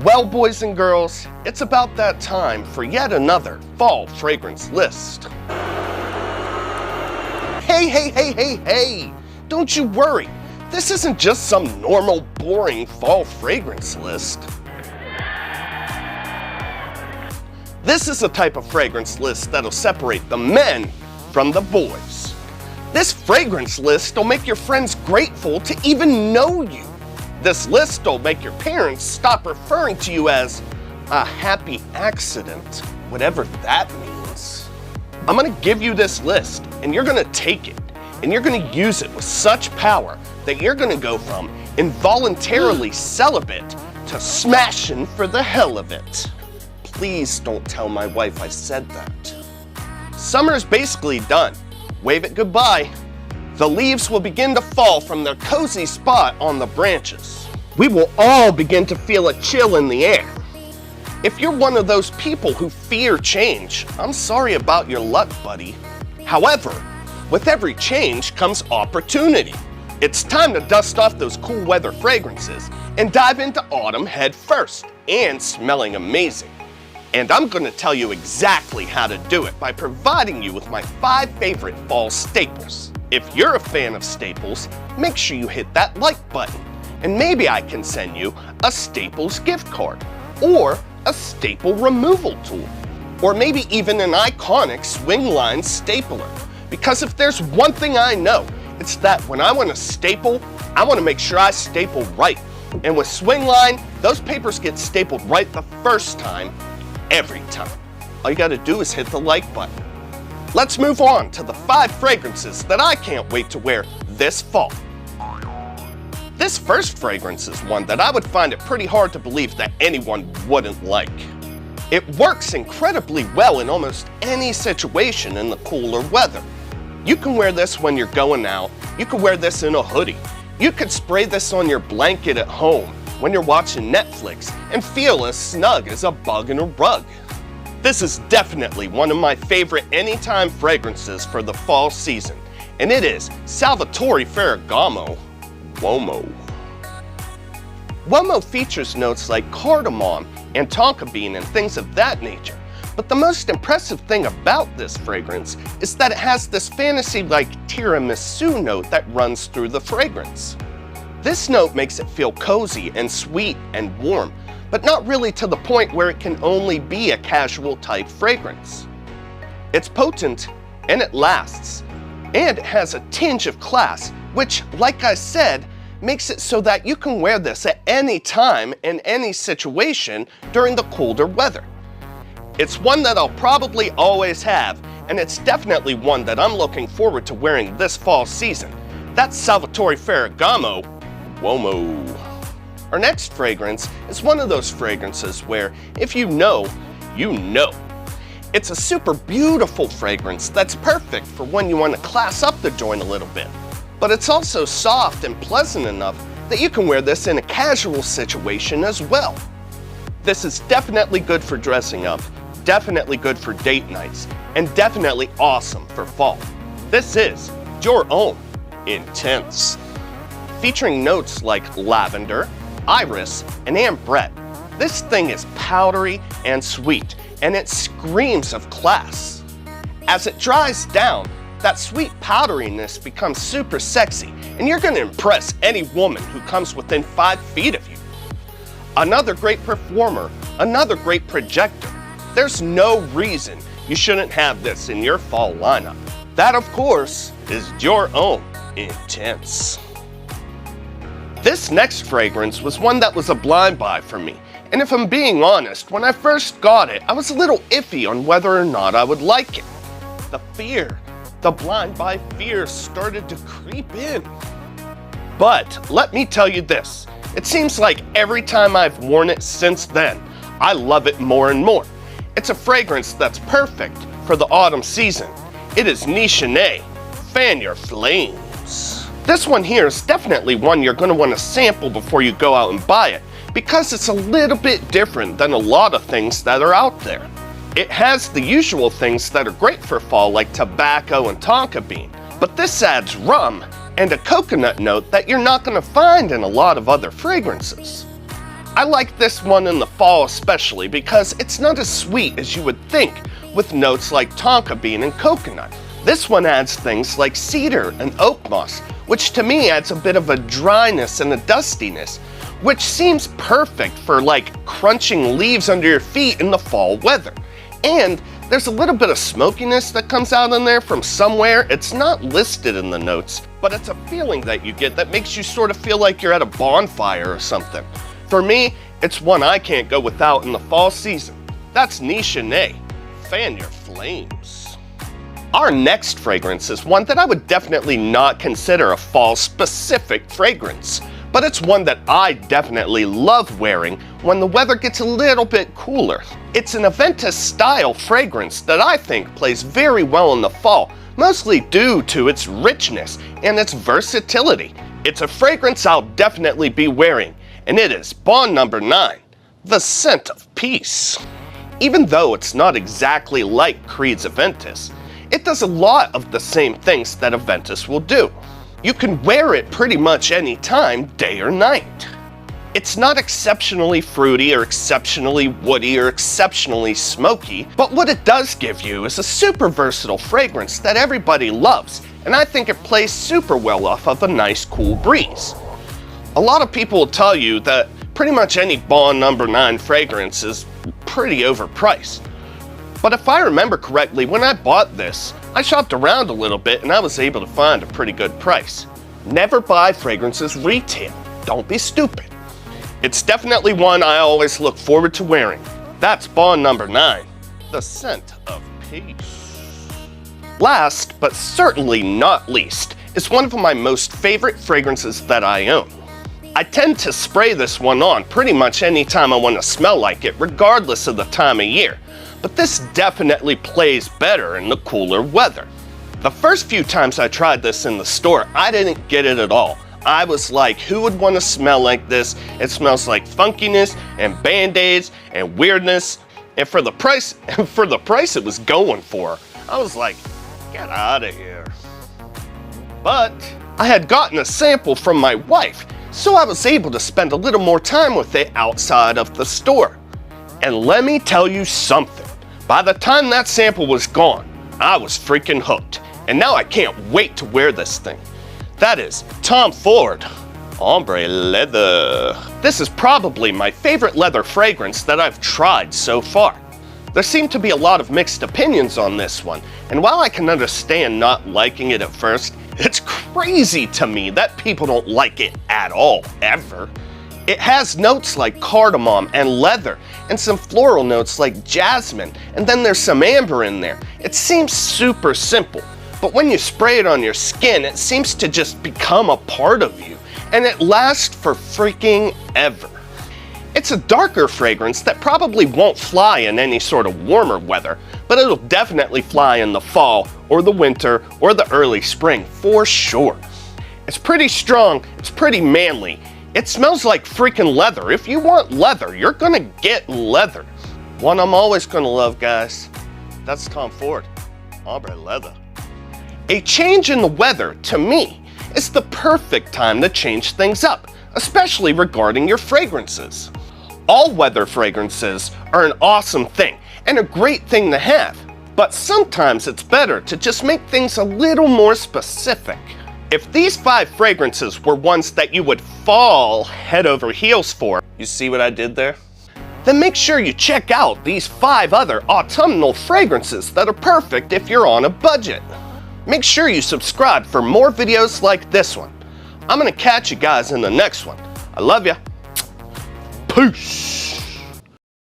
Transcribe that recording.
Well, boys and girls, it's about that time for yet another fall fragrance list. Hey, don't you worry. This isn't just some normal, boring fall fragrance list. This is a type of fragrance list that'll separate the men from the boys. This fragrance list will make your friends grateful to even know you. This list will make your parents stop referring to you as a happy accident, whatever that means. I'm gonna give you this list, and you're gonna take it, and you're gonna use it with such power that you're gonna go from involuntarily celibate to smashing for the hell of it. Please don't tell my wife I said that. Summer's basically done. Wave it goodbye. The leaves will begin to fall from their cozy spot on the branches. We will all begin to feel a chill in the air. If you're one of those people who fear change, I'm sorry about your luck, buddy. However, with every change comes opportunity. It's time to dust off those cool weather fragrances and dive into autumn head first and smelling amazing. And I'm going to tell you exactly how to do it by providing you with my 5 favorite fall staples. If you're a fan of staples, make sure you hit that like button. And maybe I can send you a Staples gift card, or a staple removal tool, or maybe even an iconic swing line stapler. Because if there's one thing I know, it's that when I want to staple, I want to make sure I staple right. And with swing line, those papers get stapled right the first time, every time. All you gotta do is hit the like button. Let's move on to the 5 fragrances that I can't wait to wear this fall. This first fragrance is one that I would find it pretty hard to believe that anyone wouldn't like. It works incredibly well in almost any situation in the cooler weather. You can wear this when you're going out, you can wear this in a hoodie, you could spray this on your blanket at home when you're watching Netflix and feel as snug as a bug in a rug. This is definitely one of my favorite anytime fragrances for the fall season, and it is Salvatore Ferragamo Uomo. Uomo features notes like cardamom and tonka bean and things of that nature, but the most impressive thing about this fragrance is that it has this fantasy-like tiramisu note that runs through the fragrance. This note makes it feel cozy and sweet and warm, but not really to the point where it can only be a casual type fragrance. It's potent and it lasts, and it has a tinge of class, which, like I said, makes it so that you can wear this at any time in any situation during the colder weather. It's one that I'll probably always have, and it's definitely one that I'm looking forward to wearing this fall season. That's Salvatore Ferragamo Uomo. Our next fragrance is one of those fragrances where if you know, you know. It's a super beautiful fragrance that's perfect for when you want to class up the joint a little bit. But it's also soft and pleasant enough that you can wear this in a casual situation as well. This is definitely good for dressing up, definitely good for date nights, and definitely awesome for fall. This is Dior Homme Intense. Featuring notes like lavender, iris, and ambrette. This thing is powdery and sweet, and it screams of class. As it dries down, that sweet powderiness becomes super sexy, and you're gonna impress any woman who comes within 5 feet of you. Another great performer, another great projector. There's no reason you shouldn't have this in your fall lineup. That, of course, is Dior Homme Intense. This next fragrance was one that was a blind buy for me, and if I'm being honest, when I first got it, I was a little iffy on whether or not I would like it. The blind buy fear started to creep in. But let me tell you this, it seems like every time I've worn it since then, I love it more and more. It's a fragrance that's perfect for the autumn season. It is Nishane, Fan Your Flames. This one here is definitely one you're going to want to sample before you go out and buy it, because it's a little bit different than a lot of things that are out there. It has the usual things that are great for fall like tobacco and tonka bean, but this adds rum and a coconut note that you're not going to find in a lot of other fragrances. I like this one in the fall especially because it's not as sweet as you would think, with notes like tonka bean and coconut. This one adds things like cedar and oak moss, which to me adds a bit of a dryness and a dustiness, which seems perfect for like crunching leaves under your feet in the fall weather. And there's a little bit of smokiness that comes out in there from somewhere. It's not listed in the notes, but it's a feeling that you get that makes you sort of feel like you're at a bonfire or something. For me, it's one I can't go without in the fall season. That's Nishane. Fan your flames. Our next fragrance is one that I would definitely not consider a fall-specific fragrance, but it's one that I definitely love wearing when the weather gets a little bit cooler. It's an Aventus-style fragrance that I think plays very well in the fall, mostly due to its richness and its versatility. It's a fragrance I'll definitely be wearing, and it is Bond Number 9, the Scent of Peace. Even though it's not exactly like Creed's Aventus, it does a lot of the same things that Aventus will do. You can wear it pretty much any time, day or night. It's not exceptionally fruity or exceptionally woody or exceptionally smoky, but what it does give you is a super versatile fragrance that everybody loves, and I think it plays super well off of a nice cool breeze. A lot of people will tell you that pretty much any Bond Number 9 fragrance is pretty overpriced. But if I remember correctly, when I bought this, I shopped around a little bit and I was able to find a pretty good price. Never buy fragrances retail. Don't be stupid. It's definitely one I always look forward to wearing. That's Bond Number 9, the Scent of Peace. Last, but certainly not least, is one of my most favorite fragrances that I own. I tend to spray this one on pretty much anytime I want to smell like it, regardless of the time of year. But this definitely plays better in the cooler weather. The first few times I tried this in the store, I didn't get it at all. I was like, who would want to smell like this? It smells like funkiness and band-aids and weirdness. And for the price it was going for, I was like, get out of here. But I had gotten a sample from my wife, so I was able to spend a little more time with it outside of the store. And let me tell you something. By the time that sample was gone, I was freaking hooked. And now I can't wait to wear this thing. That is Tom Ford Ombre Leather. This is probably my favorite leather fragrance that I've tried so far. There seem to be a lot of mixed opinions on this one, and while I can understand not liking it at first, it's crazy to me that people don't like it at all, ever. It has notes like cardamom and leather, and some floral notes like jasmine, and then there's some amber in there. It seems super simple, but when you spray it on your skin, it seems to just become a part of you, and it lasts for freaking ever. It's a darker fragrance that probably won't fly in any sort of warmer weather, but it'll definitely fly in the fall, or the winter, or the early spring, for sure. It's pretty strong, it's pretty manly. It smells like freaking leather. If you want leather, you're gonna get leather. One I'm always gonna love, guys. That's Tom Ford, Ombre Leather. A change in the weather, to me, is the perfect time to change things up, especially regarding your fragrances. All weather fragrances are an awesome thing and a great thing to have, but sometimes it's better to just make things a little more specific. If these 5 fragrances were ones that you would fall head over heels for, you see what I did there? Then make sure you check out these 5 other autumnal fragrances that are perfect if you're on a budget. Make sure you subscribe for more videos like this one. I'm gonna catch you guys in the next one. I love ya. Peace.